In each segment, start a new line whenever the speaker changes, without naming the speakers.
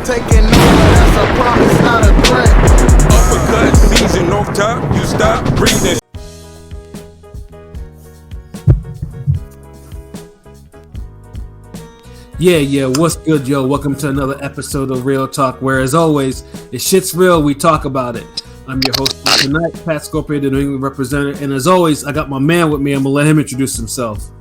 taking over, that's a promise, not a threat.
Uppercut, season off top, you stop breathing.
Yeah, what's good, yo? Welcome to another episode of Real Talk, where, as always, if shit's real, we talk about it. I'm your host for tonight, Pat Scorpio, the New England representative, and as always, I got my man with me. I'm gonna let him introduce himself.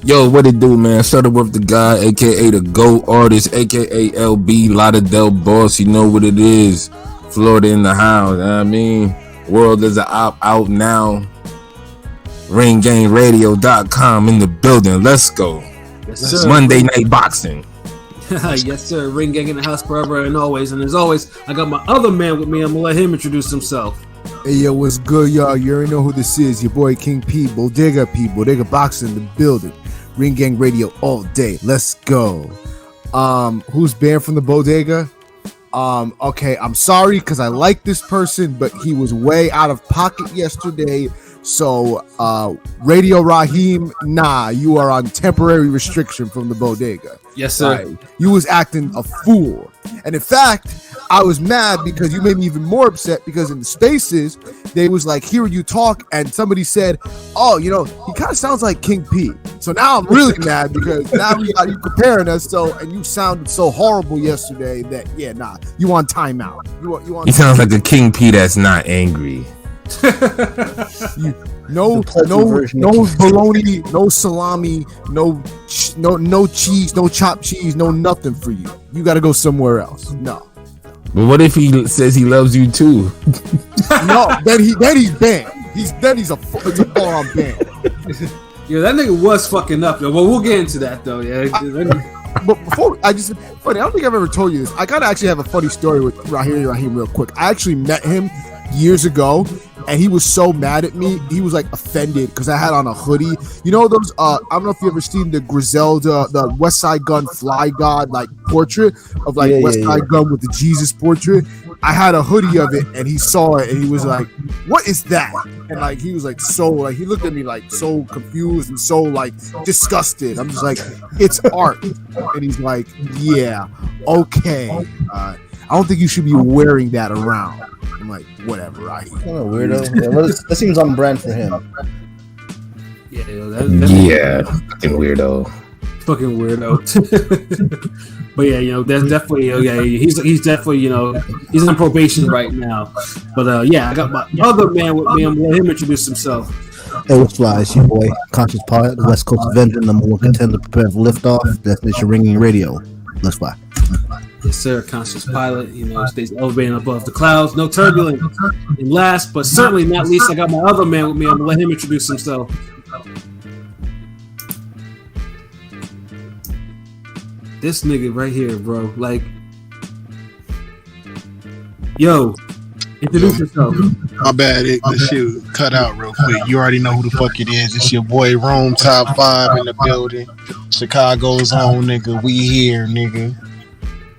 Yo, what it do, man? Shutterworth the guy, aka the GOAT artist, aka LB Lauderdale boss. You know what it is. Florida in the house. You know what I mean, world is out now. RingGangRadio.com in the building. Let's go.
Yes, sir.
Monday Night Boxing.
Yes, sir. Ring Gang in the house forever and always. And as always, I got my other man with me. I'm gonna let him introduce himself.
Hey, yo, what's good, y'all? You already know who this is. Your boy King P, Bodega Boxing in the building. Ring Gang Radio all day. Let's go. Who's banned from the Bodega? Okay, I'm sorry because I like this person, but he was way out of pocket yesterday. So, Radio Raheem, nah, you are on temporary restriction from the Bodega.
Yes, sir.
Right. You was acting a fool. And in fact, I was mad because you made me even more upset because in the spaces, they was like, hearing you talk, and somebody said, oh, you know, he kind of sounds like King P. So now I'm really mad because now we got you comparing us, and you sounded so horrible yesterday that, yeah, nah, you want timeout.
He sounds like a King P that's not angry.
No bologna, no salami, no cheese, no chopped cheese, no nothing for you. You got to go somewhere else. No.
But what if he says he loves you too?
No, then he's banned. It's a full-on ban.
Yeah, that nigga was fucking up, yo. Well, we'll get into that though. Yeah.
But before I don't think I've ever told you this. I gotta actually have a funny story with Raheem real quick. I actually met him years ago, and he was so mad at me. He was like offended because I had on a hoodie. You know those? I don't know if you ever seen the Griselda, the West Side Gun Fly God like portrait of like West Side Gun with the Jesus portrait. I had a hoodie of it, and he saw it, and he was like, "What is that?" And like he was like he looked at me like so confused and so like disgusted. I'm just like, "It's art," and he's like, "Yeah, okay. I don't think you should be wearing that around." I'm like, whatever, right?
Kind of weirdo. Yeah, that seems on brand for him.
Yeah,
fucking weirdo.
Fucking weirdo. But yeah, you know, that's definitely he's definitely, you know, he's on probation right now. But yeah, I got my other man with me. I'm gonna let him introduce himself.
Hey, what's fly? It's your boy Conscious Pilot, the West Coast Avenger, #1 contender, prepare for liftoff. That's your Ringing Radio. Let's fly.
Yes, sir. Conscious Pilot, you know, stays elevating above the clouds, no turbulence. And last, but certainly not least, I got my other man with me. I'm gonna let him introduce himself. This nigga right here, bro. Like, yo, introduce yourself.
My bad. The shit cut out real quick. You already know who the fuck it is. It's your boy Rome, top 5 in the building. Chicago's own nigga. We here, nigga.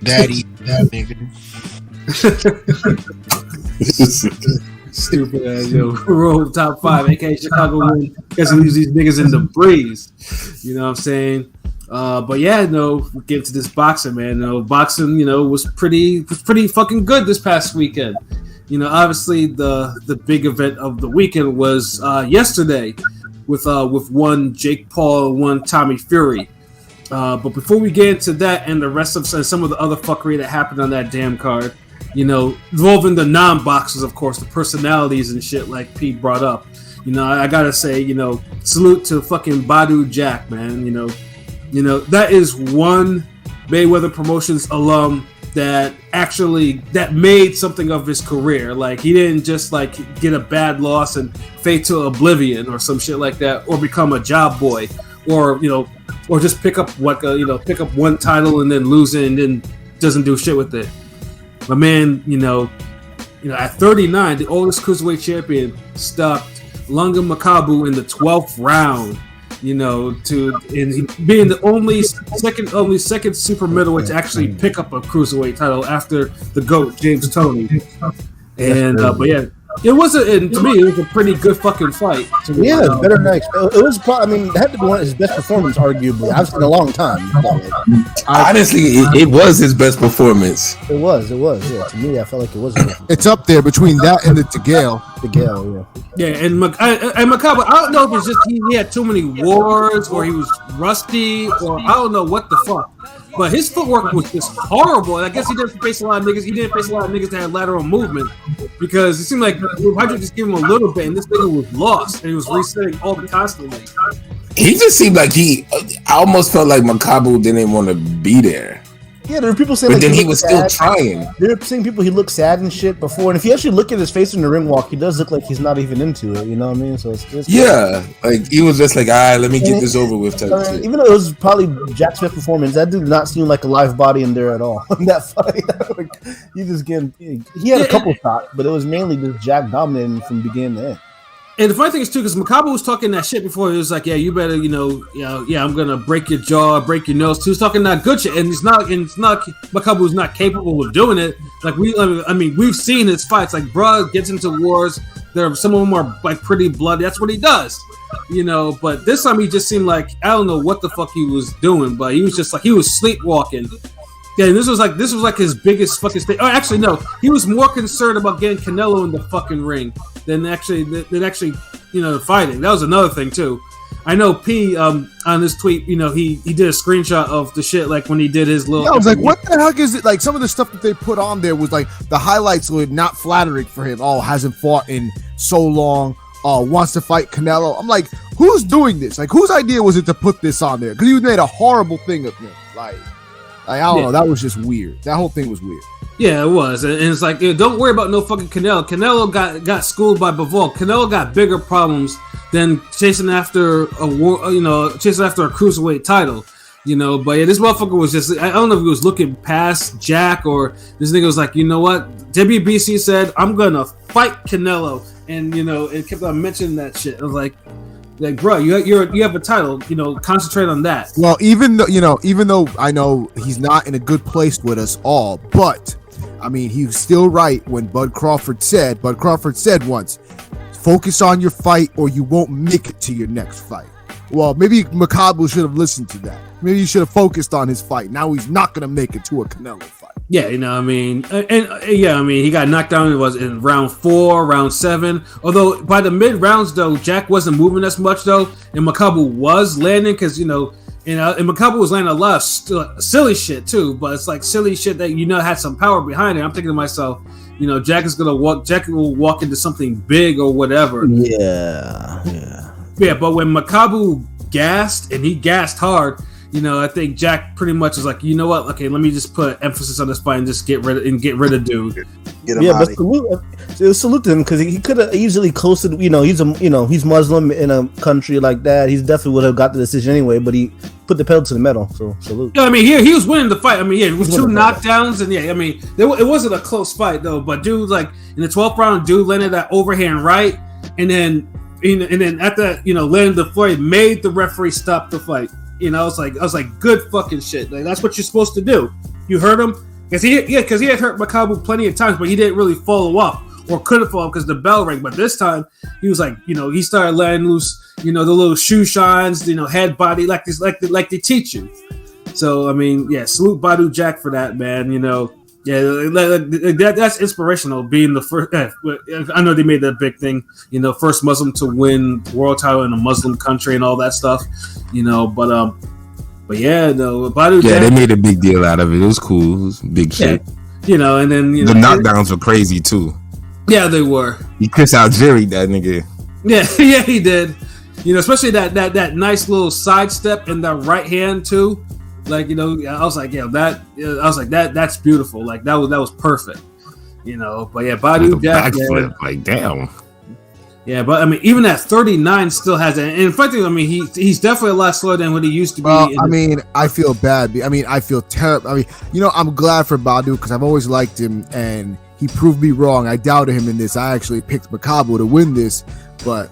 Daddy, that nigga.
Stupid ass, yo. Rome, top 5, aka Chicago win. Guess who leaves these niggas in the breeze? You know what I'm saying? But yeah, no, we get to this boxing, man. You know, boxing, you know, was pretty fucking good this past weekend. You know, obviously the big event of the weekend was yesterday with one Jake Paul and one Tommy Fury. But before we get into that and the rest of some of the other fuckery that happened on that damn card, you know, involving the non-boxers, of course, the personalities and shit like Pete brought up. You know, I gotta say, you know, salute to fucking Badu Jack, man. You know, that is one Mayweather Promotions alum that made something of his career. Like, he didn't just like get a bad loss and fade to oblivion or some shit like that, or become a job boy, or, you know, or just pick up one title and then lose it and then doesn't do shit with it. My man, you know, at 39, the oldest cruiserweight champion stopped Lunga Makabu in the 12th round. You know, being the only second super middleweight to actually pick up a cruiserweight title after the GOAT James Toney. And but yeah, It was to me, it was a pretty good fucking fight.
Yeah, it's better than I expected. It was probably, I mean, it had to be one of his best performances, arguably. I've seen a long time.
Honestly, it was his best performance.
It was. Yeah, to me, I felt like it was.
It's up there between that and the Tegale.
Yeah, and Makabu, I don't know if it's just he had too many wars or he was rusty or I don't know what the fuck. But his footwork was just horrible. And I guess he didn't face a lot of niggas. He didn't face a lot of niggas that had lateral movement because it seemed like Hydra just gave him a little bit and this nigga was lost and he was resetting all the constantly.
He just seemed like I almost felt like Makabu didn't want to be there.
Yeah, there were people saying,
but then he was still trying.
There were saying people he looked sad and shit before, and if you actually look at his face in the ring walk, he does look like he's not even into it. You know what I mean? So it's
yeah, like he was just like, all right, let me get this over with.
Even though it was probably Jack Smith's performance, that did not seem like a live body in there at all. That fight, like, he had a couple shots, but it was mainly just Jack dominating from beginning to end.
And the funny thing is too, because Makabu was talking that shit before. He was like, "Yeah, you better, I'm gonna break your jaw, break your nose." He was talking that good shit, and it's not Makabu's not capable of doing it. Like we've seen his fights. Like, bruh gets into wars. Some of them are like pretty bloody. That's what he does, But this time he just seemed like I don't know what the fuck he was doing, but he was just like he was sleepwalking. Yeah, and this was like his biggest fucking thing. Oh, actually, no. He was more concerned about getting Canelo in the fucking ring than actually fighting. That was another thing too. I know P on this tweet, he did a screenshot of the shit like when he did his little.
Yeah, I was like, what the heck is it? Like some of the stuff that they put on there was like the highlights were not flattering for him. Oh, hasn't fought in so long. Wants to fight Canelo. I'm like, who's doing this? Like, whose idea was it to put this on there? Because you made a horrible thing of him. Like I don't know. That was just weird. That whole thing was weird.
Yeah, it was. And it's like, don't worry about no fucking Canelo. Canelo got schooled by Bivol. Canelo got bigger problems than chasing after a cruiserweight title. But yeah, this motherfucker was just, I don't know if he was looking past Jack or this nigga was like, you know what? WBC said, I'm going to fight Canelo. And, it kept on mentioning that shit. I was like, bro, you have a title, concentrate on that.
Well, even though I know he's not in a good place with us all, but I mean, he was still right when Bud Crawford said once, focus on your fight or you won't make it to your next fight. Well, maybe Makabu should have listened to that. Maybe he should have focused on his fight. Now he's not going to make it to a Canelo fight.
Yeah, he got knocked down. It was in round 4, round 7. Although by the mid rounds, though, Jack wasn't moving as much though, and Makabu was landing because and Makabu was landing a lot of silly shit too. But it's like silly shit that had some power behind it. I'm thinking to myself, Jack will walk into something big or whatever.
Yeah.
But when Makabu gassed and he gassed hard. I think Jack pretty much is like, you know what? Okay, let me just put emphasis on this fight and just get rid of dude.
But salute to him because he could have easily closed. He's Muslim in a country like that. He definitely would have got the decision anyway. But he put the pedal to the metal. So salute.
Yeah, he was winning the fight. it was 2 knockdowns, and it wasn't a close fight though. But dude, like in the 12th round, dude landed that overhand right, and then at that, landed the fight, made the referee stop the fight. I was like, good fucking shit. Like that's what you're supposed to do. You heard him because he had hurt Makabu plenty of times, but he didn't really follow up or couldn't follow up because the bell rang. But this time he was like, he started letting loose, the little shoe shines, head body like this, like they teach you. So salute Badu Jack for that, man. That's inspirational. Being the first, I know they made that big thing. First Muslim to win world title in a Muslim country and all that stuff. But yeah, no, Badu.
Yeah, they made a big deal out of it. It was cool. It was big shit.
And then
the knockdowns were crazy too.
Yeah, they were.
He Chris Algieri that nigga.
Yeah, he did. Especially that nice little sidestep and that right hand too. Like, I was like, that's beautiful. Like that was perfect. But yeah, Badu Jack,
backflip, like damn.
Yeah, but even at 39 still has it. And in fact, he's definitely a lot slower than what he used to be.
I feel bad. I feel terrible. I'm glad for Badu because I've always liked him and he proved me wrong. I doubted him in this. I actually picked Makabu to win this, but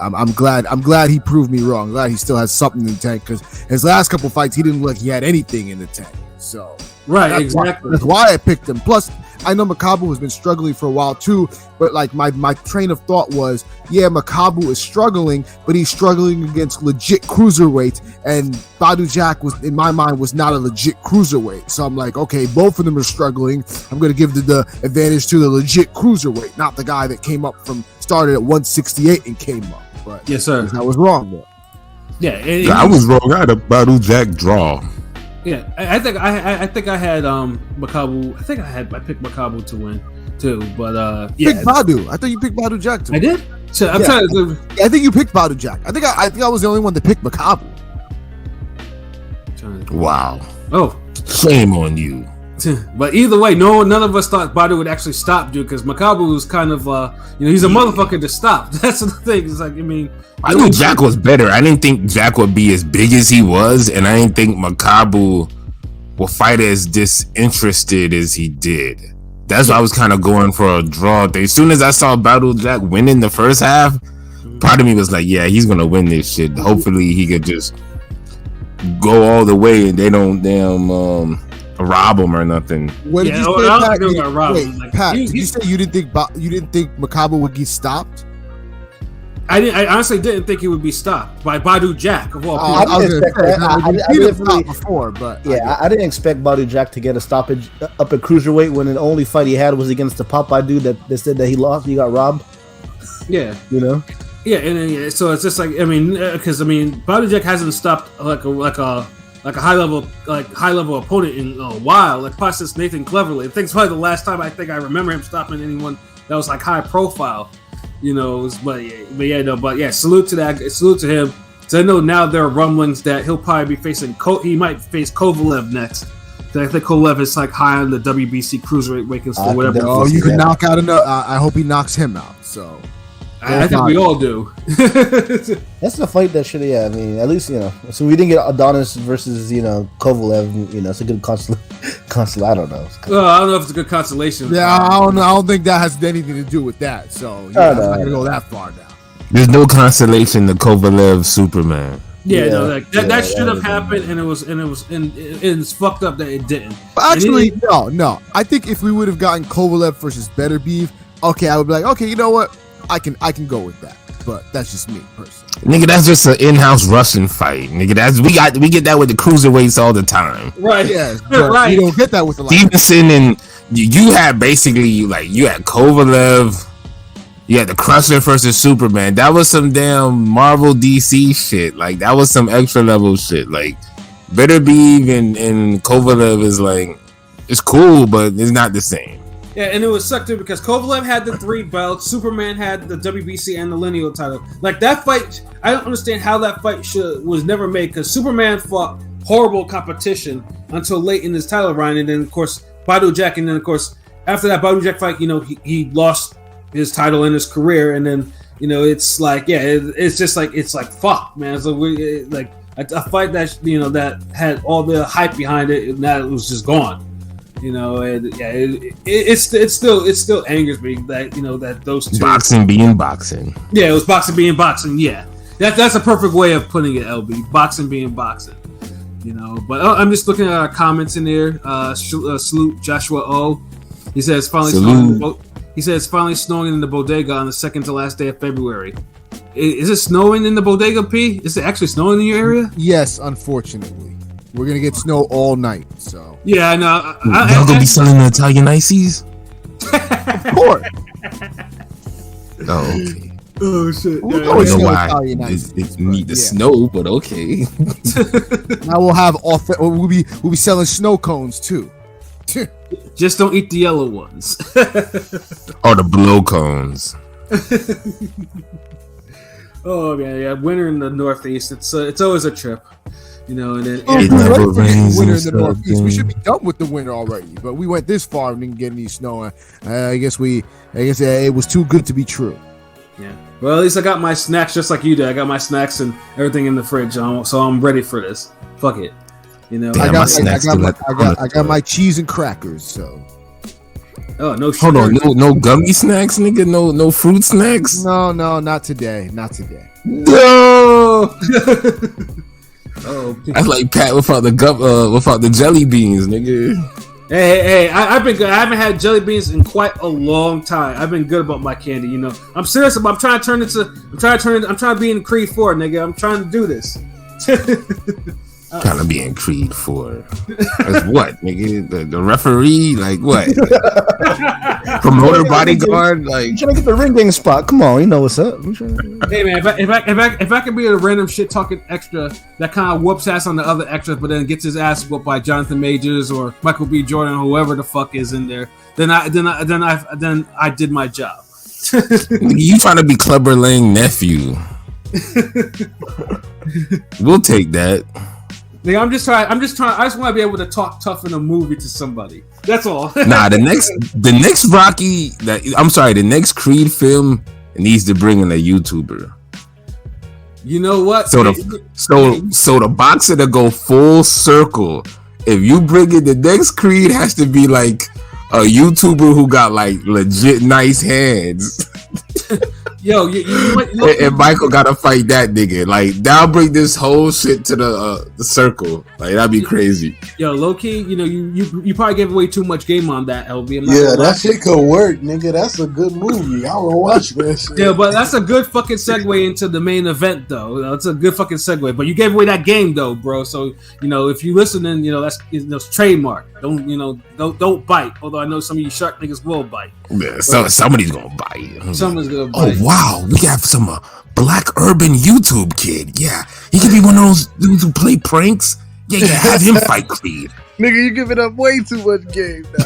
I'm glad he proved me wrong. I'm glad he still has something in the tank because his last couple fights he didn't look like he had anything in the tank. So
right, exactly.
That's why I picked him. Plus, I know Makabu has been struggling for a while too, but like my train of thought was, yeah, Makabu is struggling, but he's struggling against legit cruiserweights, and Badu Jack was, in my mind, was not a legit cruiserweight. So I'm like, okay, both of them are struggling. I'm going to give the advantage to the legit cruiserweight, not the guy that started at 168 and came up. But
yes, sir.
I was wrong there.
Yeah,
I was wrong. I had a Badu Jack draw.
Yeah, I think I had Makabu. I picked Makabu to win too, but yeah.
Pick Badu. I thought you picked Badu Jack too.
I did. So I'm trying to.
I think you picked Badu Jack. I think I was the only one that picked Makabu.
Wow.
Oh,
shame on you.
But either way, none of us thought Badu would actually stop Duke, because Makabu was kind of, he's a motherfucker to stop. That's the thing. It's like, I mean,
I knew Jack was better. I didn't think Jack would be as big as he was, and I didn't think Makabu would fight as disinterested as he did. That's why I was kind of going for a draw thing. As soon as I saw Badu Jack winning the first half, part of me was like, yeah, he's gonna win this shit. Hopefully, he could just go all the way and they don't rob him or nothing.
What did you say, Pat? Pat, did you say you didn't think Makabu would get stopped?
I honestly didn't think he would be stopped by Badu Jack of all people.
I didn't expect that.
Before, but
I didn't expect Badu Jack to get a stoppage up at cruiserweight when the only fight he had was against the Popeye dude that said that he lost. He got robbed.
Yeah,
Yeah,
and so it's just like, because Badu Jack hasn't stopped like a high level opponent in a while. Like probably since Nathan Cleverly. I think it's probably the last time I think I remember him stopping anyone that was like high profile. But salute to that. Salute to him. So I know now there are rumblings that he'll probably be facing. He might face Kovalev next. I think Kovalev is like high on the WBC cruiserweight rankings for whatever.
Oh, you can knock out another. I hope he knocks him out. So.
I think we all do.
That's the fight that should. Yeah, I mean, at least So we didn't get Adonis versus Kovalev. It's a good consolation. I don't know.
I don't know if it's a good consolation.
Yeah, I don't know. I don't think that has anything to do with that. So I'm not gonna go that far now.
There's no consolation to Kovalev Superman.
That should have happened, and it's fucked up that it didn't.
But actually, no. I think if we would have gotten Kovalev versus Better Beef, okay, I would be like, okay, you know what? I can go with that, but that's just me personally.
Nigga, that's just an in-house Russian fight. Nigga, we get that with the cruiserweights all the time.
Right.
Yes, right. You don't get that with the
Stevenson, and you had basically you had Kovalev, you had the Crusher versus Superman. That was some damn Marvel DC shit. Like that was some extra level shit. Like Better Beef and Kovalev is like, it's cool, but it's not the same.
Yeah, and it was sucked too because Kovalev had the 3 belts, Superman had the WBC and the lineal title. Like that fight, I don't understand how that fight was never made, because Superman fought horrible competition until late in his title run, and then of course Badu Jack, and then of course after that Badu Jack fight, he lost his title in his career, and then it's like it's just like fuck, man. So like a fight that that had all the hype behind it, and now it was just gone. It still angers me that that those two
boxing being boxing.
Yeah, it was boxing being boxing. Yeah, that's a perfect way of putting it. LB, boxing being boxing. But I'm just looking at our comments in there. Salute Joshua O. He says finally snowing. He says finally snowing in the bodega on the second to last day of February. Is it snowing in the bodega, P? Is it actually snowing in your area?
Yes, unfortunately. We're gonna get snow all night, so
yeah, I know.
Y'all gonna be selling the Italian ices?
Of course.
Oh, okay.
Oh shit!
I
don't know why it's need the snow, but okay.
Now we'll have we'll be selling snow cones too.
Just don't eat the yellow ones.
Or the blow cones.
Oh yeah. Winter in the Northeast. It's always a trip. And then
it never rains
winter in the Northeast. We should be done with the winter already, but we went this far and didn't get any snow. I guess it was too good to be true.
Yeah. Well, at least I got my snacks just like you did. I got my snacks and everything in the fridge, so I'm ready for this. Fuck it.
Damn,
I got my cheese and crackers. So.
Oh no! Sugar.
Hold on, no gummy snacks, nigga. No fruit snacks.
No, not today. Not today.
No. Oh, that's like Pat without the jelly beans, nigga.
Hey, I've been good. I haven't had jelly beans in quite a long time. I've been good about my candy, you know. I'm serious about. I'm trying to be in Creed 4, nigga. I'm trying to do this.
Trying to be in Creed 4. That's what, nigga? The referee, like what? Promoter bodyguard, like
You trying to get the ring ding spot? Come on, you know what's up.
Hey man, if I can be a random shit talking extra that kind of whoops ass on the other extras, but then gets his ass whooped by Jonathan Majors or Michael B. Jordan or whoever the fuck is in there, then I did my job.
you trying to be Clubber Lang nephew. We'll take that.
Like, I'm just trying. I just want to be able to talk tough in a movie to somebody. That's all.
Nah, the next Rocky, the next Creed film needs to bring in a YouTuber.
You know what?
So the boxer to go full circle. If you bring in the next Creed, has to be like a YouTuber who got like legit nice hands.
Yo,
and Michael gotta fight that nigga. Like, that'll bring this whole shit to the circle. Like, that'd be crazy.
Yo, low key, you know, you probably gave away too much game on that, LB.
Yeah, that shit could work, nigga. That's a good movie. I will watch that shit.
Yeah, but that's a good fucking segue into the main event, though. It's a good fucking segue. But you gave away that game, though, bro. So you know, if you listening, you know that's trademark. Don't bite. Although I know some of you shark niggas will bite.
Yeah, so somebody's gonna bite.
Someone's gonna bite.
Oh wow, we have some black urban YouTube kid. Yeah, he could be one of those dudes who play pranks. Yeah, have him fight Creed.
Nigga, you giving up way too much game now.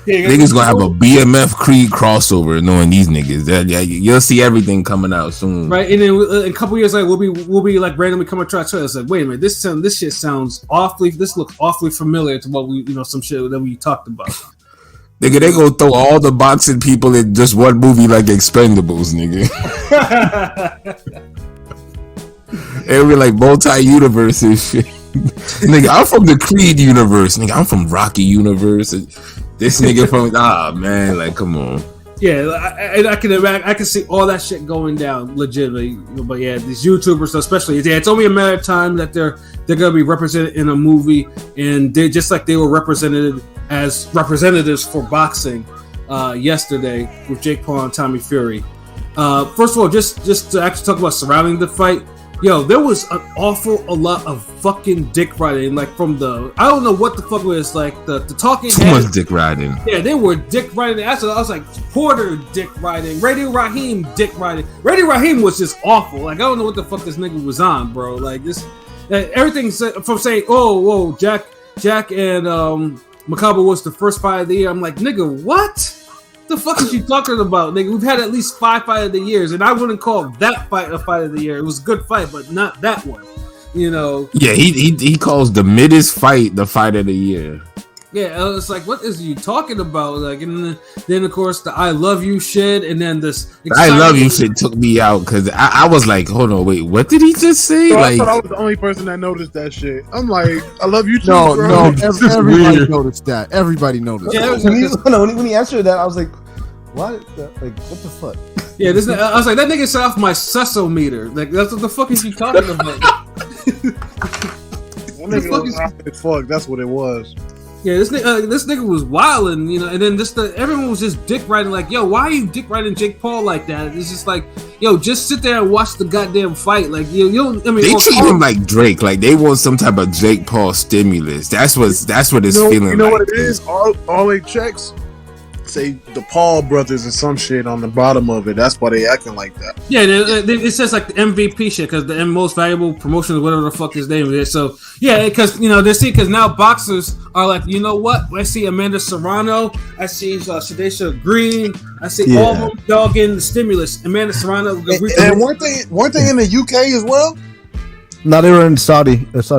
Niggas gonna have a BMF Creed crossover, knowing these niggas. You'll see everything coming out soon,
right? And then in a couple years later, we'll be like randomly coming to our trailer. It's like, wait a minute, this shit sounds awfully. This looks awfully familiar to what we, you know, some shit that we talked about.
Nigga, they gonna throw all the boxing people in just one movie like Expendables, nigga. It'll be like multi-universe and shit. Nigga, I'm from the Creed universe. Nigga, I'm from Rocky universe. This nigga from man, like, come on.
Yeah, I can see all that shit going down legitimately. But yeah, these YouTubers, especially, it's only a matter of time that they're gonna be represented in a movie, and they just like they were represented as representatives for boxing yesterday with Jake Paul and Tommy Fury. First of all, just to actually talk about surrounding the fight. Yo, there was an awful a lot of fucking dick riding, like from the I don't know what the fuck it was, like the talking
too
heads.
much dick riding.
Yeah, they were dick riding. I was like Porter dick riding, Radio Raheem dick riding. Radio Raheem was just awful. Like I don't know what the fuck this nigga was on, bro. Like this, everything from saying, whoa, Jack and Macabre was the first fight of the year. I'm like, nigga, what? The fuck is you talking about, nigga? We've had at least 5 fight of the years, and I wouldn't call that fight a fight of the year. It was a good fight, but not that one. You know?
Yeah, he calls the middest fight the fight of the year.
Yeah, it's like, what is you talking about? Like, and then of course the "I love you" shit, and then this
"I love you" shit took me out because I was like, hold on, wait, what did he just say?
Bro,
like,
I thought I was the only person that noticed that shit. I'm like, I love you too.
No,
bro.
everybody noticed that. Everybody noticed.
Yeah,
that.
When he answered that, I was like, what? Like, what the fuck?
Yeah, I was like, that nigga set off my sesometer. Like, that's what the fuck is you talking about?
That nigga was high as fuck. That's what it was.
Yeah, this nigga was wilding, you know, and then everyone was just dick riding, like, yo, why are you dick riding Jake Paul like that? It's just like, yo, just sit there and watch the goddamn fight. Like, you don't. I mean,
they treat him like Drake, like they want some type of Jake Paul stimulus. That's what it's feeling.
You know
like
what it is? All it checks say the Paul brothers and some shit on the bottom of it. That's why they acting like that.
Yeah, it says like the MVP shit because the most valuable promotion, whatever the fuck his name is. So yeah, because you know because now boxers are like, you know what? I see Amanda Serrano, I see Shadesha Green, I see all of them dogging the stimulus. Amanda Serrano,
and weren't they in the UK as well?
No, they were in Saudi. It's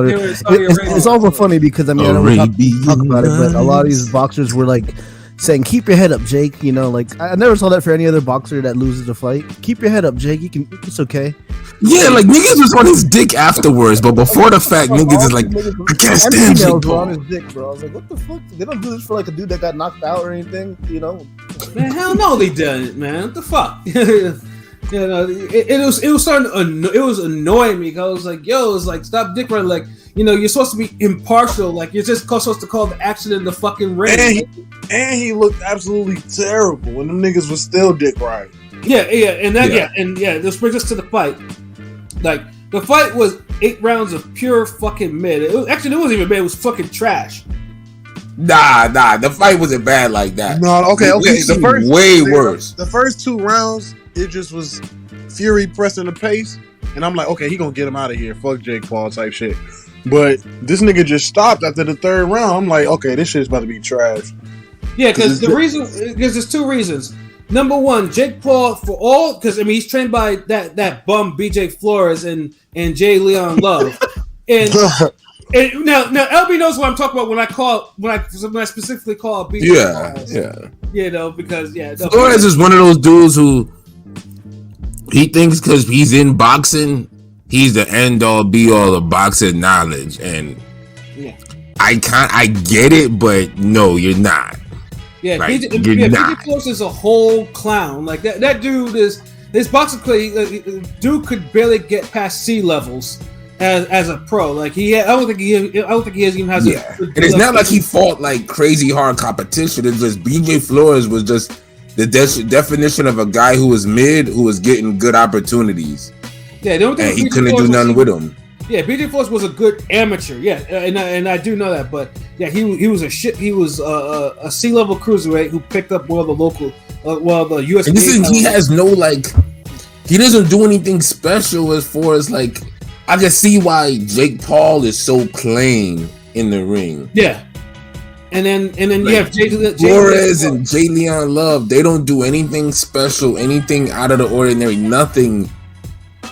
also funny because I mean I don't talk about it, but a lot of these boxers were like saying, "Keep your head up, Jake." You know, like I never saw that for any other boxer that loses a fight. Keep your head up, Jake. It's okay.
Yeah, like niggas was on his dick afterwards, but before the fact, niggas is like, I can't stand Jake Paul.
On his dick, bro. I was like, what the fuck? They don't do this for like a dude that got knocked out or anything, you know?
Man, hell no, they didn't, man. What the fuck? You know, it was starting to it was annoying me because I was like, yo, it's like stop dick riding. Like, you're supposed to be impartial. Like you're just supposed to call the action in the fucking ring.
And he looked absolutely terrible when them niggas was still dick riding.
This brings us to the fight. Like the fight was 8 rounds of pure fucking mid. It wasn't even mid. It was fucking trash.
Nah, the fight wasn't bad like that.
No, okay. The first
worse.
The first 2 rounds, it just was Fury pressing the pace, and I'm like, okay, he gonna get him out of here. Fuck Jake Paul type shit. But this nigga just stopped after the 3rd round. I'm like, okay, this shit's about to be trash.
Yeah, because there's 2 reasons. Number 1, Jake Paul because he's trained by that bum BJ Flores and Jay Leon Love, and now LB knows what I'm talking about when I specifically call BJ Flores. Because
Flores is one of those dudes who he thinks because he's in boxing, he's the end all be all of boxing knowledge, and I get it, but no, you're not.
Yeah,
like,
BJ Flores is a whole clown. Like that dude is his boxing play. Dude could barely get past C levels as a pro. Like I don't think he even has.
Yeah, and it's not like he fought like crazy hard competition. It's just BJ Flores was just the definition of a guy who was mid, who was getting good opportunities.
Yeah, the only thing
and he couldn't do nothing with him.
Yeah, BJ Flores was a good amateur. Yeah, and I do know that. But yeah, he was a shit. He was a C-level cruiserweight who picked up one of the local, the U.S.
And he has no he doesn't do anything special as far as like. I can see why Jake Paul is so plain in the ring.
Yeah, and then you have Jay
Flores and Jay Leon Love. They don't do anything special, anything out of the ordinary, nothing.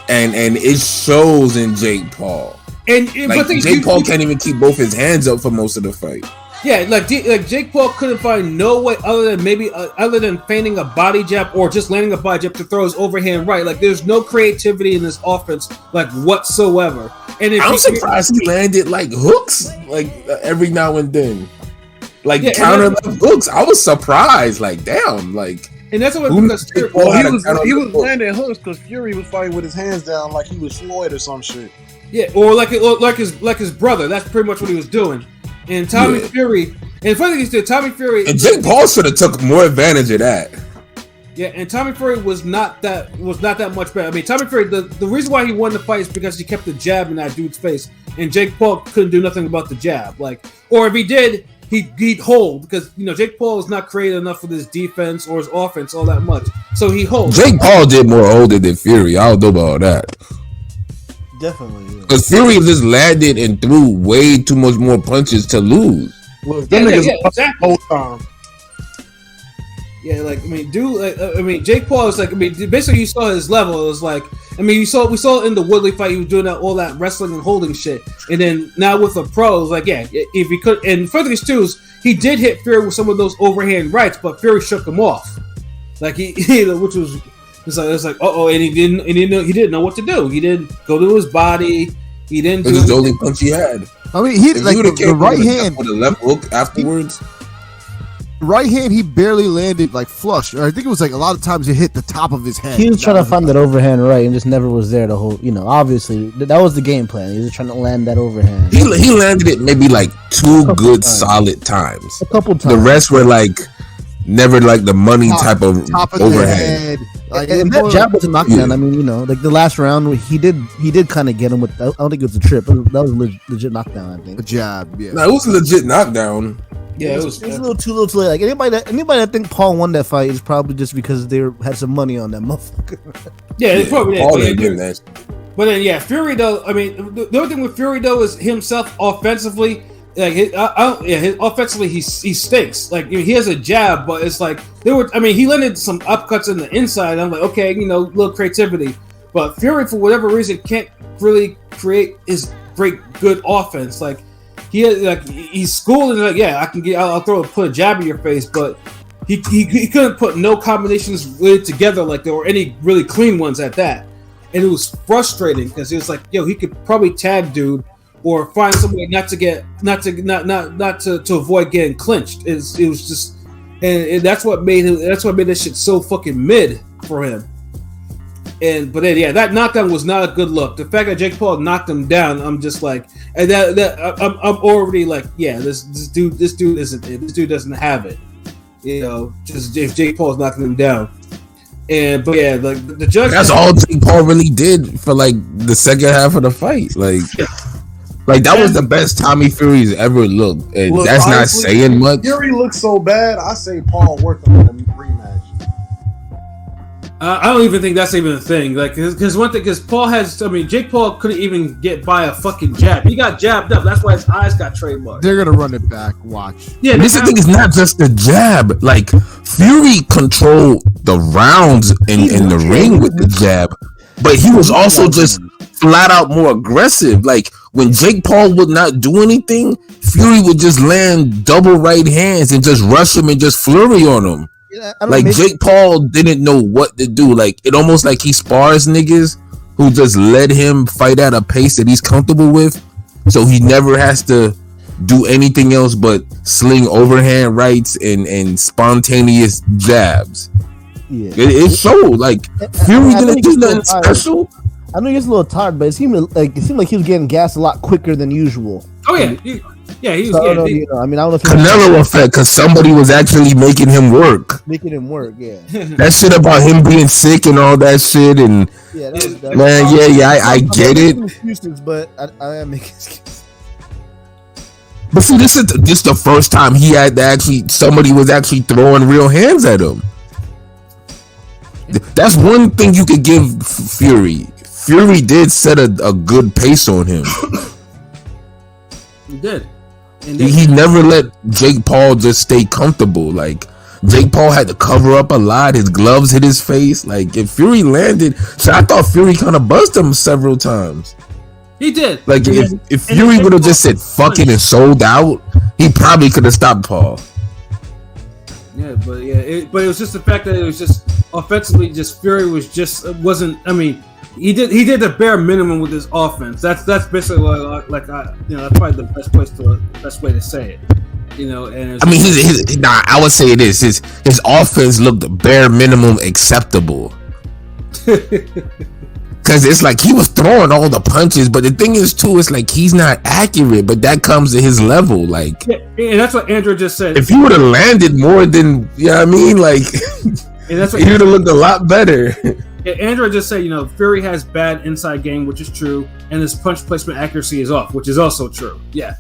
And it shows in Jake Paul. And Jake Paul can't even keep both his hands up for most of the fight.
Yeah, like Jake Paul couldn't find no way other than feigning a body jab or just landing a body jab to throw his overhand right. Like there's no creativity in this offense like whatsoever. And I'm
surprised he landed like hooks like every now and then, like counter left hooks. I was surprised. Like damn, like.
And that's what
because he was landing hooks because Fury was fighting with his hands down like he was Floyd or some shit.
Yeah, or like his brother. That's pretty much what he was doing. And Tommy Fury, and funny thing is, Tommy Fury
and Jake Paul should have took more advantage of that.
Yeah, and Tommy Fury was not that much better. I mean, Tommy Fury, the reason why he won the fight is because he kept the jab in that dude's face, and Jake Paul couldn't do nothing about the jab. Like, or if he did. He'd hold because Jake Paul is not creative enough with his defense or his offense all that much, so he holds.
Jake Paul did more holding than Fury. I don't know about that.
Definitely,
because Fury just landed and threw way too much more punches to lose.
Look, them niggas exactly. Whole time.
Yeah, like Jake Paul is like basically you saw his level. It was like we saw in the Woodley fight he was doing all that wrestling and holding shit, and then now with the pros, like if he could, and further these two, he did hit Fury with some of those overhand rights, but Fury shook him off, like which was like and he didn't know what to do. He didn't go to his body. He didn't.
This is the only punch he had.
I mean, he like the right hand
with a left hook afterwards.
Right hand, he barely landed like flush. Or I think it was like a lot of times it hit the top of his head.
He was trying to find that overhand right and just never was there the whole. Obviously that was the game plan. He was trying to land that overhand.
He landed it maybe like 2 good solid times.
A couple times.
The rest were like never like the money type of overhand.
Like,
and that jab was a knockdown. I mean, like the last round, he did kind of get him with. I don't think it was a trip. That was a legit knockdown. I think
a jab. Yeah,
no, it was a legit knockdown.
Yeah, it was
a little too late. Like anybody that think Paul won that fight is probably just because they had some money on that motherfucker.
Yeah, it's probably
Paul ain't getting that.
But then Fury though. I mean, the only thing with Fury though is himself offensively. Like offensively he stinks. Like he has a jab, but it's like he landed some upcuts in the inside. I'm like, okay, little creativity. But Fury for whatever reason can't really create his great good offense. Like he's schooled and I'll put a jab in your face, but he couldn't put no combinations really together like there were any really clean ones at that. And it was frustrating because it was like, he could probably tag dude or find some way not to avoid getting clinched. It was just, and that's what made this shit so fucking mid for him. But then, yeah, that knockdown was not a good look. The fact that Jake Paul knocked him down, I'm just like, and I'm already like, yeah, this dude isn't it. This dude doesn't have it. You know, just if Jake Paul's knocking him down. But yeah, like the judge.
That's all Jake Paul really did for like the second half of the fight. Like that was the best Tommy Fury's ever looked, and
Look,
that's
honestly,
not saying much.
Fury looks so bad. I say Paul worked on the rematch.
I don't even think that's even a thing. Like, because Paul has, I mean, Jake Paul couldn't even get by a fucking jab. He got jabbed up. That's why his eyes got trademarked.
They're gonna run it back. Watch.
Yeah,
This thing is not just the jab. Like Fury controlled the rounds in the ring with the jab, but he was also just flat out more aggressive. Like when Jake Paul would not do anything, Fury would just land double right hands and just rush him and just flurry on him. Like Jake Paul didn't know what to do. Like it almost like he spars niggas who just let him fight at a pace that he's comfortable with, so he never has to do anything else but sling overhand rights and spontaneous jabs.
Yeah,
it showed. Like Fury didn't do nothing special.
I know he gets a little tired, but it seemed like he was getting gassed a lot quicker than usual.
Oh yeah, he was.
So, I don't know if
Canelo effect, because somebody was actually making him work.
Yeah.
That shit about him being sick and all that shit, and
Yeah, that was
man, I get it.
Excuses, but I am making excuses.
But see, this is the first time he had to somebody was actually throwing real hands at him. That's one thing you could give Fury. Fury did set a good pace on him.
He did.
He never let Jake Paul just stay comfortable. Like Jake Paul had to cover up a lot. His gloves hit his face. Like if Fury landed, so I thought Fury kind of buzzed him several times.
He did.
Like if Fury would have just said "fuck it" and sold out, he probably could have stopped Paul.
Yeah, but it was just the fact that it was just offensively, just Fury wasn't. I mean, he did the bare minimum with his offense. That's basically that's probably the best way to say it. You know, and
I mean, I would say this: his offense looked bare minimum acceptable. Because it's like he was throwing all the punches, but the thing is too, it's like he's not accurate, but that comes to his level. Like,
yeah, and that's what Andrew just said.
If he would have landed more than, you know what I mean, like,
and that's what
he would have looked a lot better.
Yeah, Andrew just said, Fury has bad inside game, which is true, and his punch placement accuracy is off, which is also true. Yeah,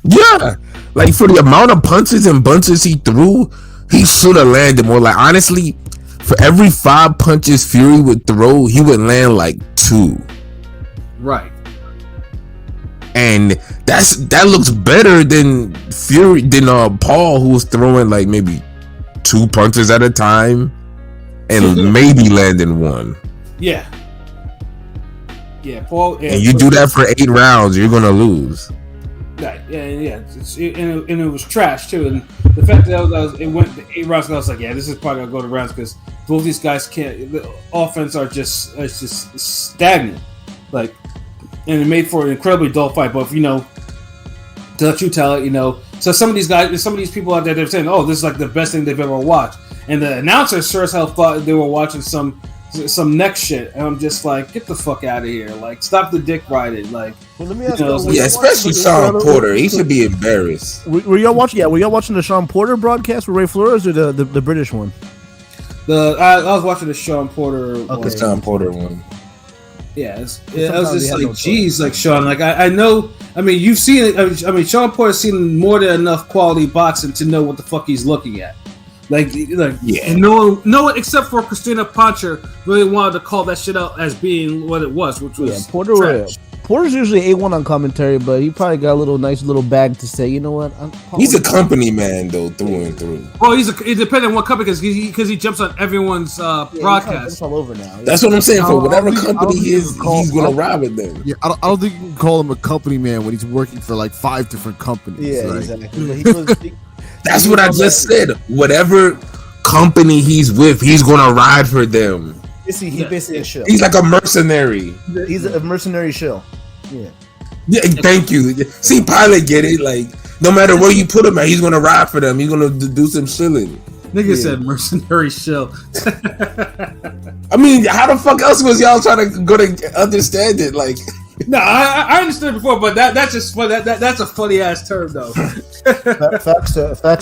like for the amount of punches and bunches he threw, he should have landed more. Like honestly, for every 5 punches Fury would throw, he would land like 2.
Right.
And that looks better than Paul, who was throwing like maybe 2 punches at a time and maybe landing 1.
Yeah, Paul. Yeah,
and you do that for 8 rounds, you're gonna lose.
Right. Yeah. And it was trash too. And the fact that it went to 8 rounds, and I was like, yeah, this is probably gonna go to rounds because both these guys can't. The offense it's just stagnant. Like, and it made for an incredibly dull fight. But to let you tell it, so some of these guys, some of these people out there, they're saying, oh, this is like the best thing they've ever watched, and the announcers sure as hell thought they were watching some next shit, and I'm just like, get the fuck out of here! Like, stop the dick riding. Like,
well, let me ask you,
yeah, especially Sean Porter, he should be embarrassed.
Were y'all watching? Yeah, were y'all watching the Sean Porter broadcast with Ray Flores or the British one?
I was watching the Sean Porter.
Okay, the Sean Porter one.
Yeah, I was just like, geez, like Sean, like I know. I mean, you've seen it. I mean, Sean Porter's seen more than enough quality boxing to know what the fuck he's looking at. Like, yeah. And no one except for Christina Poncher really wanted to call that shit out as being what it was, which was
Porter's usually A1 on commentary, but he probably got a nice little bag to say, you know what?
He's a company man though, through and through.
Well, it depends on what company, because he jumps on everyone's broadcast.
All over now.
That's what I'm saying. For whatever company he is, he's gonna ride with them.
Yeah, I don't think you can call him a company man when he's working for like 5 different companies.
Yeah,
right?
Exactly.
That's what I just said. Whatever company he's with, he's gonna ride for them.
He basically a shill.
He's like a mercenary.
He's a mercenary shill. Yeah.
Yeah. Thank you. See, Pilot get it. Like, no matter where you put him at, he's gonna ride for them. He's gonna do some shilling.
Nigga said mercenary shell.
I mean, how the fuck else was y'all trying to go to understand it? Like,
no, I understood before, but that's just fun. That's a funny ass term though.
Facts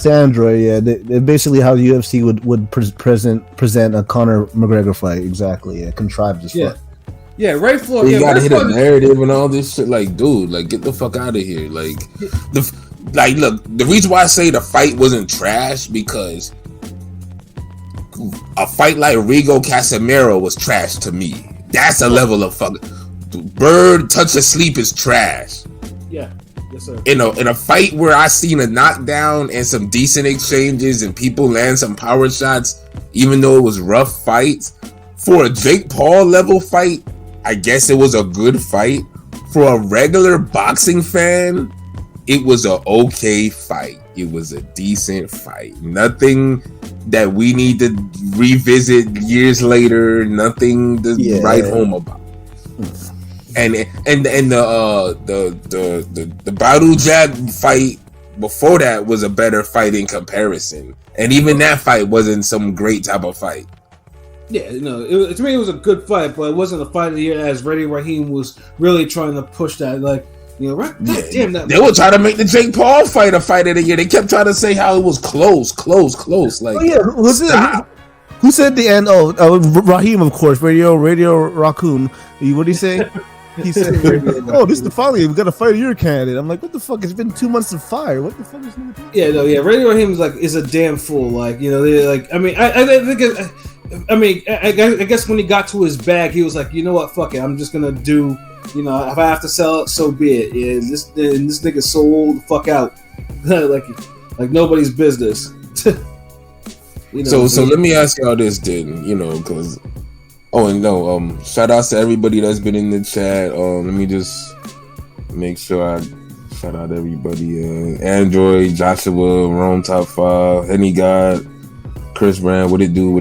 to Android. Yeah, they basically how the UFC would present a Conor McGregor fight. Exactly. Yeah, contrived as fuck.
Yeah, Ray Floyd.
You gotta hit a narrative and all this shit. Like, dude, like, get the fuck out of here. Like, look, the reason why I say the fight wasn't trash because a fight like Rigo Casemiro was trash to me. That's a level of fucking bird touch of sleep is trash.
Yeah, yes sir.
In a fight where I seen a knockdown and some decent exchanges and people land some power shots, even though it was rough fights. For a Jake Paul level fight, I guess it was a good fight. For a regular boxing fan, it was a okay fight. It was a decent fight. Nothing that we need to revisit years later. Nothing to write home about. And the Badou Jack fight before that was a better fight in comparison. And even that fight wasn't some great type of fight.
Yeah, to me it was a good fight, but it wasn't a fight of the year as Reddy Raheem was really trying to push that. Like, right? God damn that.
They were trying to make the Jake Paul fight a fight of the year. They kept trying to say how it was close. Like,
who said the end? Raheem, of course. Radio Raccoon. What did he say? He said, "Oh, this is the finally we got a fight of your candidate." I'm like, "What the fuck? It's been 2 months of fire. What the fuck is this?"
Yeah, Radio Raheem is a damn fool. Like, they're like, I mean, I guess when he got to his bag, he was like, you know what, fuck it, I'm just gonna do, if I have to sell it, so be it. Yeah, this nigga's so old, the fuck out, like nobody's business.
So let me ask y'all this then, because. Oh, and no, shout outs to everybody that's been in the chat. Let me just make sure I shout out everybody. Android, Joshua, Rome Top 5, Henny God, Chris Brand, what it do?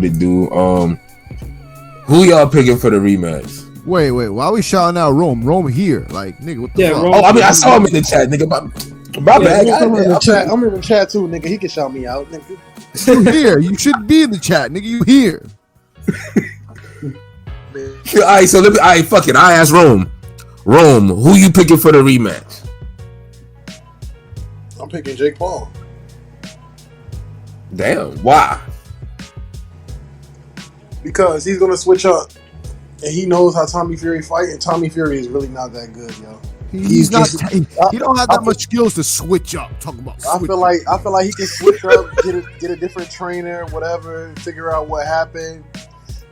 Who y'all picking for the rematch?
Wait, why are we shouting out Rome? Rome here. Like, nigga, what the fuck?
Rome,
I saw him in the chat, nigga. My bad.
I'm in the chat too, nigga. He can shout me out, nigga.
You here. You should be in the chat, nigga. You here.
Alright, so fuck it. I asked Rome, who you picking for the rematch?
I'm picking Jake Paul.
Damn, why?
Because he's gonna switch up, and he knows how Tommy Fury fight, and Tommy Fury is really not that good, yo.
He don't have that much skills to switch up. Talk about.
I feel like he can switch up, get a different trainer, whatever, figure out what happened.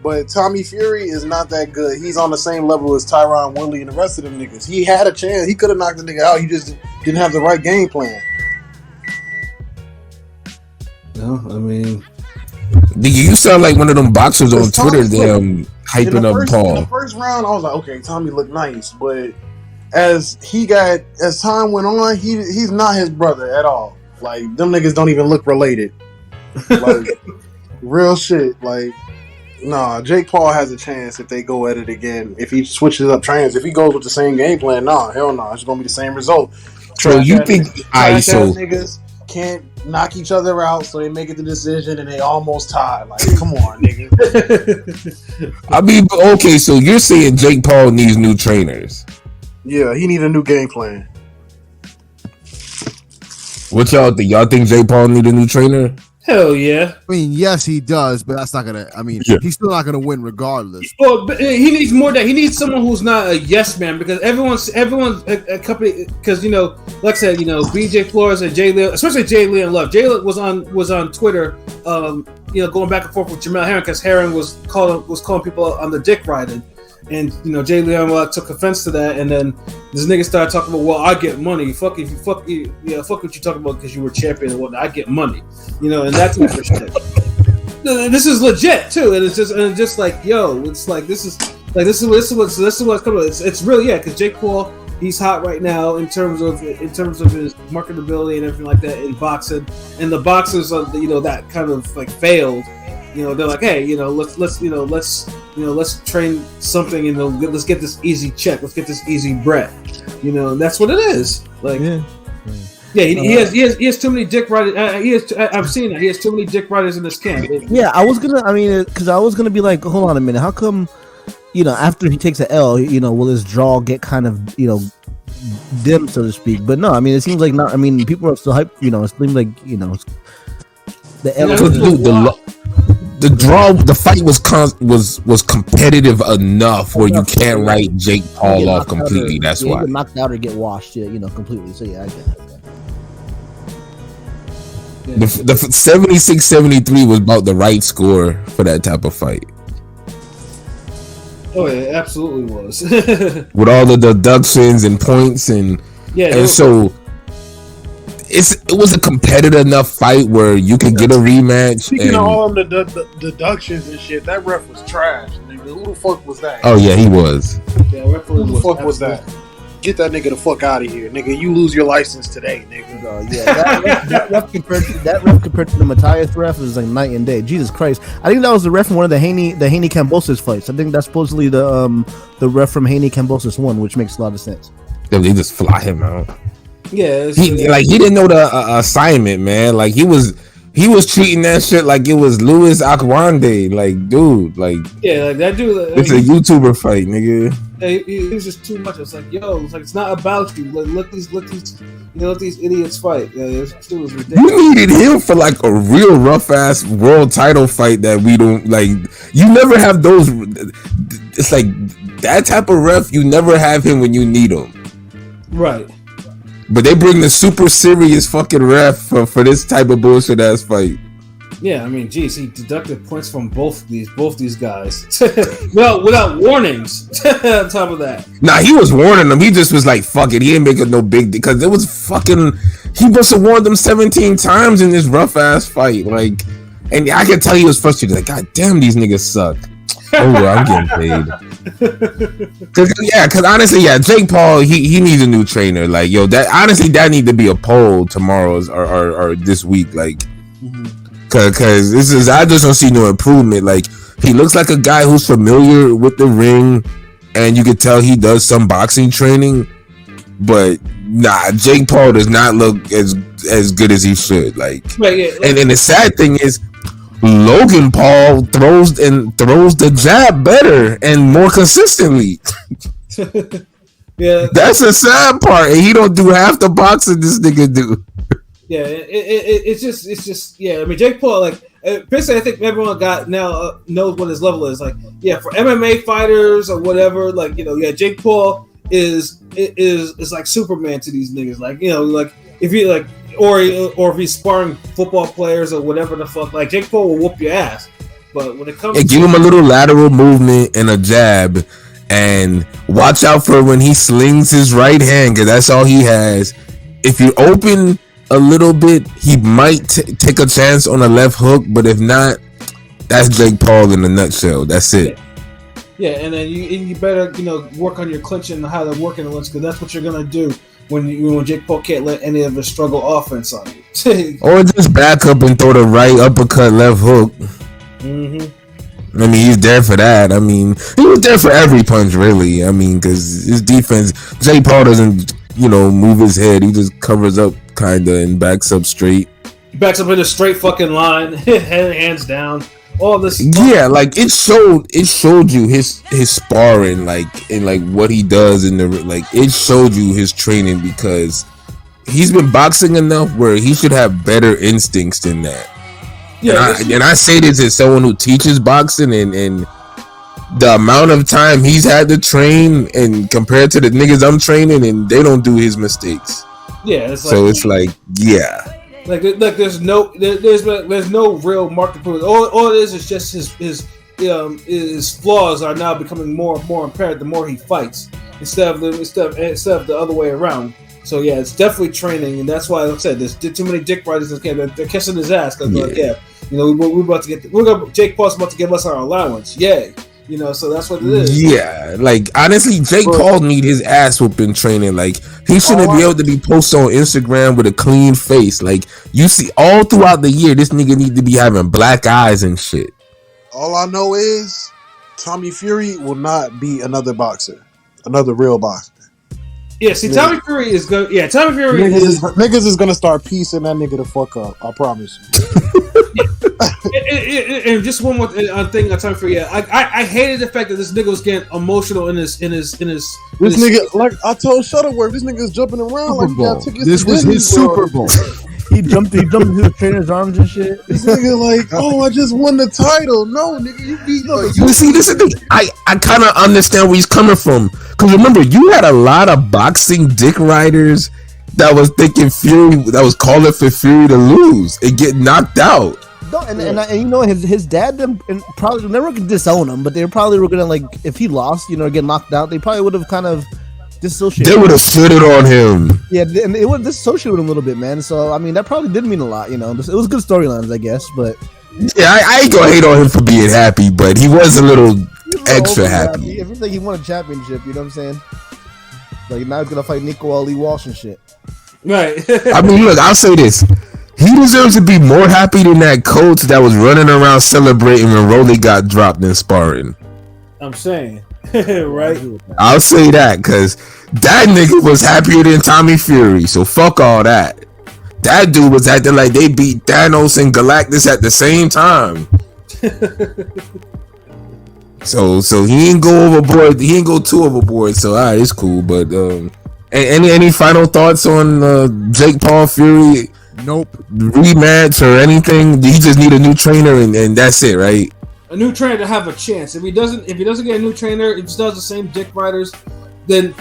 But Tommy Fury is not that good. He's on the same level as Tyron Woodley and the rest of them niggas. He had a chance. He could have knocked the nigga out. He just didn't have the right game plan.
No, I mean,
you sound like one of them boxers on Twitter. Them hyping up Paul.
In the first round, I was like, okay, Tommy looked nice, but as time went on, he's not his brother at all. Like, them niggas don't even look related. Like, real shit. Like, nah, Jake Paul has a chance if they go at it again. If he switches up trainers, if he goes with the same game plan, hell no, it's gonna be the same result.
So you think
niggas can't knock each other out, so they make it the decision and they almost tie. Like, come on, nigga.
I mean, okay, so you're saying Jake Paul needs new trainers?
Yeah, he need a new game plan.
What y'all think? Y'all think Jake Paul need a new trainer?
Hell yeah.
I mean, yes, he does, but that's not gonna. I mean, he's still not gonna win regardless.
Well, but he needs more than he needs someone who's not a yes man, because everyone's a company, because like I said, BJ Flores and Jay Leon, especially Jay Leon Love. Jay was on Twitter, going back and forth with Jamel Herring, because Herring was calling people on the dick riding. And Jay Leon took offense to that, and then this nigga started talking about, well, I get money. Fuck what you talking about because you were champion and whatnot. I get money, and that's type of shit. This is legit too, and it's just like, yo, it's like this is what's coming. It's really because Jake Paul, he's hot right now in terms of his marketability and everything like that in boxing, and the boxers that kind of like failed. They're like, hey, let's train something, let's get this easy check, let's get this easy bread, and that's what it is. Like, Yeah, he has too many dick riders. I've seen that. He has too many dick riders in this camp.
Yeah, I was gonna be like, hold on a minute, how come, after he takes an L, will his jaw get kind of, dim, so to speak? But no, I mean, it seems like not. I mean, people are still hyped. It seems like the L.
The fight was competitive enough where you can't write Jake Paul off completely. That's why.
Get knocked out or get washed, completely. So yeah, I get it.
The 76-73 was about the right score for that type of fight.
Oh yeah, it absolutely was.
With all the deductions and points and so it was a competitive enough fight where you could get a rematch.
Speaking of all the deductions and shit, that ref was trash, nigga. Who the fuck was that?
Oh yeah, he was.
Yeah, who
the fuck was that? Get that nigga the fuck out of here, nigga. You lose your license today, nigga.
That ref compared to the Matthias ref is like night and day. Jesus Christ! I think that was the ref from one of the Haney Kambosos fights. I think that's supposedly the ref from Haney Kambosos one, which makes a lot of sense.
They just fly him out.
Yeah,
he didn't know the assignment, man. Like he was treating that shit like it was Louis Akwande. Like, dude, like
that dude.
It's a YouTuber fight, nigga.
It was just too much. It's like, it's not about you. Like, let these idiots fight. It was ridiculous.
You needed him for like a real rough ass world title fight that we don't like. You never have those. It's like that type of ref. You never have him when you need him.
Right.
But they bring the super serious fucking ref for this type of bullshit ass fight.
Yeah, I mean, geez, he deducted points from both these guys without warnings. On top of that,
nah, he was warning them. He just was like, "Fuck it." He didn't make it no big because it was fucking. He must have warned them 17 times in this rough ass fight. Like, and I could tell he was frustrated. Like, God damn, these niggas suck. Oh, well, I'm getting paid. Cause honestly, Jake Paul, he needs a new trainer. Like, that need to be a poll tomorrow's or this week. Like. Cause I just don't see no improvement. Like, he looks like a guy who's familiar with the ring, and you could tell he does some boxing training. But nah, Jake Paul does not look as good as he should. Like, and the sad thing is, Logan Paul throws the jab better and more consistently.
Yeah,
that's the sad part, and he don't do half the boxing this nigga do.
Yeah, it's just I mean, Jake Paul, like, basically, I think everyone knows what his level is. Like, for MMA fighters or whatever, like, Jake Paul is like Superman to these niggas. Like, like if he like or if he's sparring football players or whatever the fuck, like, Jake Paul will whoop your ass. But when it comes to
give him a little lateral movement and a jab, and watch out for when he slings his right hand, because that's all he has. If you're open a little bit, he might take a chance on a left hook, but if not, that's Jake Paul in a nutshell. That's it.
Yeah, and then you better work on your clinching and how to work in the clinch, because that's what you're gonna do when Jake Paul can't let any of his struggle offense on you.
Or just back up and throw the right uppercut, left hook.
Mm-hmm.
I mean, he's there for that. I mean, he was there for every punch, really. I mean, because his defense, Jake Paul doesn't move his head. He just covers up kinda and backs up straight.
Backs up in a straight fucking line, hands down. All this.
Yeah, like it showed you his sparring, like, and like what he does in the, like, it showed you his training, because he's been boxing enough where he should have better instincts than that. Yeah, and I say this as someone who teaches boxing, and the amount of time he's had to train, and compared to the niggas I'm training, and they don't do his mistakes.
Yeah,
it's like
like there's no real mark improvement. All it is just his flaws are now becoming more and more apparent the more he fights, instead of the other way around. So yeah, it's definitely training, and that's why, like I said, there's too many dick riders in this camp. They're kissing his ass because we're about to get Jake Paul's about to give us our allowance. Yay. So that's what it is.
Yeah, like, honestly, Jake Paul need his ass whooping training. Like, he shouldn't be able to be posted on Instagram with a clean face. Like, you see, all throughout the year, this nigga need to be having black eyes and shit.
All I know is Tommy Fury will not be another boxer, another real boxer.
Yeah, see, Tommy Fury is good. Yeah, Tommy Fury
niggas is gonna start piecing that nigga the fuck up. I promise you.
and just one more thing on Tommy Fury. Yeah, I hated the fact that this nigga was getting emotional in his. This
nigga, like I told Shuttleworth, this nigga's jumping around like he got tickets.
This was his Super Bowl.
He jumped into the trainer's arms and shit.
This nigga like, oh, I just won the title. No, nigga, you beat.
You see, this is I kind of understand where he's coming from. Because remember, you had a lot of boxing dick riders that was thinking Fury, that was calling for Fury to lose and get knocked out.
No, and you know his dad and probably never could disown him, but they probably were gonna, like, if he lost, you know, get knocked out, they probably would have kind of dissociated.
They would have stood it on him.
Yeah, and it would dissociate him a little bit, man. So I mean, that probably did mean a lot, you know. It was good storylines, I guess, but
yeah, I ain't gonna hate on him for being happy, but he was a little extra happy.
It feels like he won a championship, you know what I'm saying? Like, now he's gonna fight Nico Ali Walsh and shit.
Right.
I mean, look, I'll say this. He deserves to be more happy than that coach that was running around celebrating when Rolly got dropped in sparring.
I'm saying. Right?
I'll say that, because that nigga was happier than Tommy Fury, so fuck all that. That dude was acting like they beat Thanos and Galactus at the same time. So he ain't go overboard. He ain't go too overboard. So alright, it's cool. But any final thoughts on Jake Paul Fury?
Nope.
Rematch or anything? He just need a new trainer and that's it, right?
A new trainer to have a chance. If he doesn't get a new trainer, if he does the same dick riders, then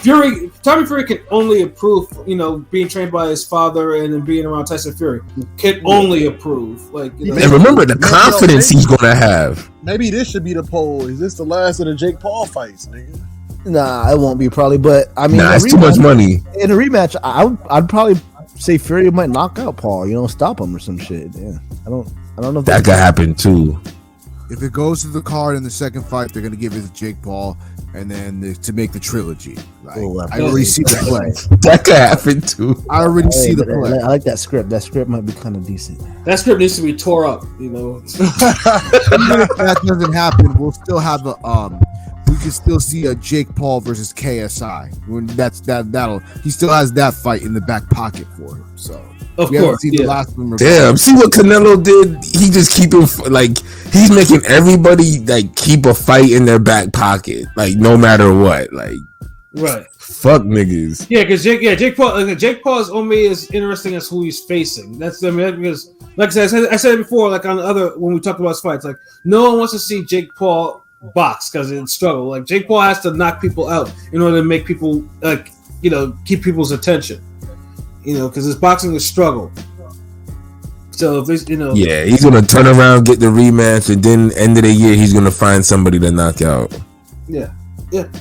Tommy Fury can only improve. You know, being trained by his father and then being around Tyson Fury can only improve. Like, you know,
and remember the confidence he's gonna have.
Maybe this should be the poll. Is this the last of the Jake Paul fights, nigga?
Nah, it won't be probably. But I mean,
it's too much money.
In a rematch, I'd probably say Fury might knock out Paul. You know, stop him or some shit. Yeah, I don't know if
that could happen too.
If it goes to the card in the second fight, they're gonna give it to Jake Paul, and then to make the trilogy. Like, I already see the play.
That could happen too.
I already see the play.
I like that script. That script might be kind of decent.
That script needs to be tore up. You know,
Even if that doesn't happen, we'll still have we can still see a Jake Paul versus KSI. When that'll he still has that fight in the back pocket for him. So.
Of course,
the last one.
Damn, see what Canelo did? He just keep him, like, he's making everybody like keep a fight in their back pocket, like no matter what, like.
Right.
Fuck niggas.
Yeah, because Jake Paul is only as interesting as who he's facing. That's because, like I said it before, like on the other when we talked about his fights, like no one wants to see Jake Paul box because it's struggle. Like Jake Paul has to knock people out in order to make people keep people's attention. You know, because his boxing is struggle. So if there's,
yeah, he's gonna turn around, get the rematch, and then end of the year he's gonna find somebody to knock out.
Yeah,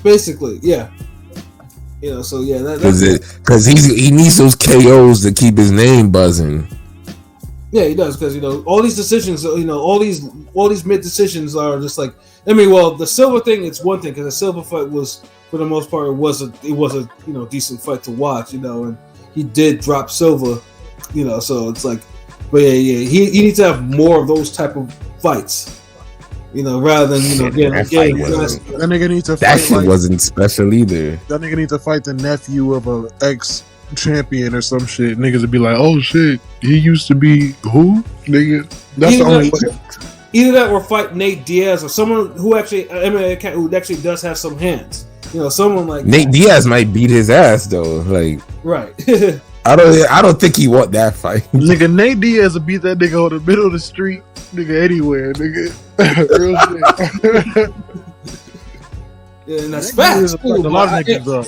basically, yeah. You know, so yeah,
because he needs those KOs to keep his name buzzing.
Yeah, he does because all these decisions, all these mid decisions are just like. I mean, well, the Silva thing, it's one thing because the Silva fight was, for the most part, it was a decent fight to watch, and he did drop Silva, so it's like, but yeah, he needs to have more of those type of fights, rather than getting
that nigga needs to fight.
That shit wasn't special either.
That nigga needs to fight the nephew of a ex-champion or some shit. Niggas would be like, oh shit, he used to be who? Nigga, that's the only way.
Either that or fight Nate Diaz or someone who actually does have some hands. Someone like
Nate Diaz might beat his ass though. Like,
right.
I don't think he want that fight.
Nigga, Nate Diaz will beat that nigga on the middle of the street, nigga, anywhere, nigga. Real shit.
Yeah, and that's facts.
A lot of niggas up.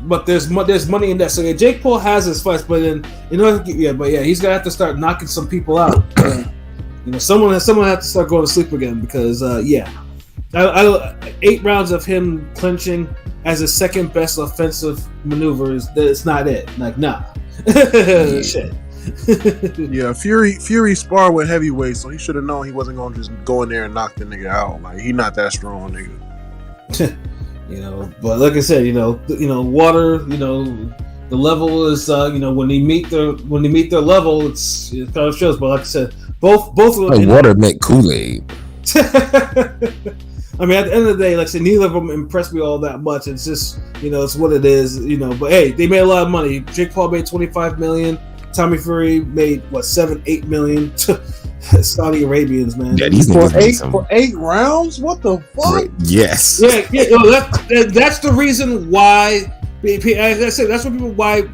But there's money in that. So yeah, Jake Paul has his fights, but then he's gonna have to start knocking some people out. Someone has to start going to sleep again because 8 rounds of him clinching as his second best offensive maneuver it's not it. Like, nah. Shit.
Yeah, Fury sparred with heavyweight, so he should have known he wasn't going to just go in there and knock the nigga out. Like, he not that strong, nigga.
But like I said, water, the level is, when they meet their level, it kind of shows. But like I said, both of them.
Water make Kool-Aid.
I mean, at the end of the day, like I said, neither of them impressed me all that much. It's just, it's what it is, But hey, they made a lot of money. Jake Paul made $25 million. Tommy Fury made what, 7-8 million. Saudi Arabians, man.
Yeah, these niggas
for 8 rounds. What the fuck?
Yes.
Yeah. That's the reason why. Like I said, that's what people why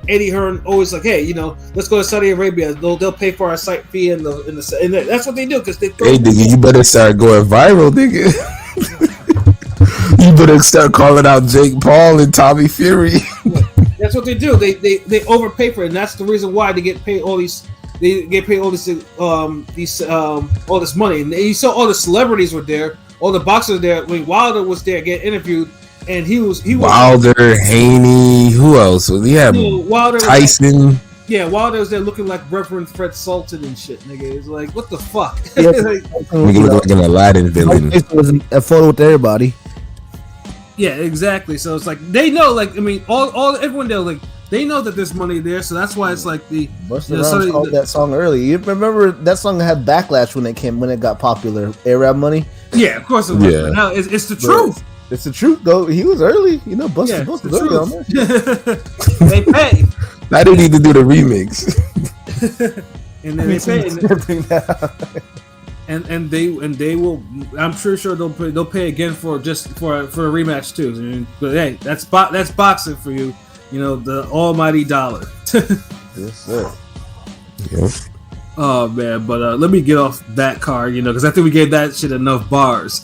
Eddie Hearn always like, hey, let's go to Saudi Arabia. They'll pay for our site fee and that's what they do because they.
Hey, nigga, you better start going viral, nigga. You better start calling out Jake Paul and Tommy Fury.
That's what they do. They overpay for it, and that's the reason why they get paid all these. They get paid all this all this money. And you saw all the celebrities were there, all the boxers were there. When Wilder was there getting interviewed, and he was
Wilder, Haney, who else? Yeah,
Wilder,
Tyson.
Wilder was there looking like Reverend Fred Sultan and shit, nigga. It's like, what the fuck?
Yeah,
Nigga look like an Aladdin villain.
It was a photo with everybody.
Yeah, exactly. So it's like they know, like I mean, all everyone there, like they know that there's money there. So that's why it's like the
Busta Rhymes called that song early. You remember that song had backlash when it got popular. Arab Money.
Yeah, of course it was.
Yeah.
Now it's the truth.
It's the truth, though. He was early. Busta was early on that.
They pay.
I didn't need to do the remix.
And then they pay. And they will. I'm sure they'll pay again for a rematch too. I mean, but hey, that's boxing for you. The almighty dollar.
Yes, sir.
Yep.
Oh man, but let me get off that card, because I think we gave that shit enough bars.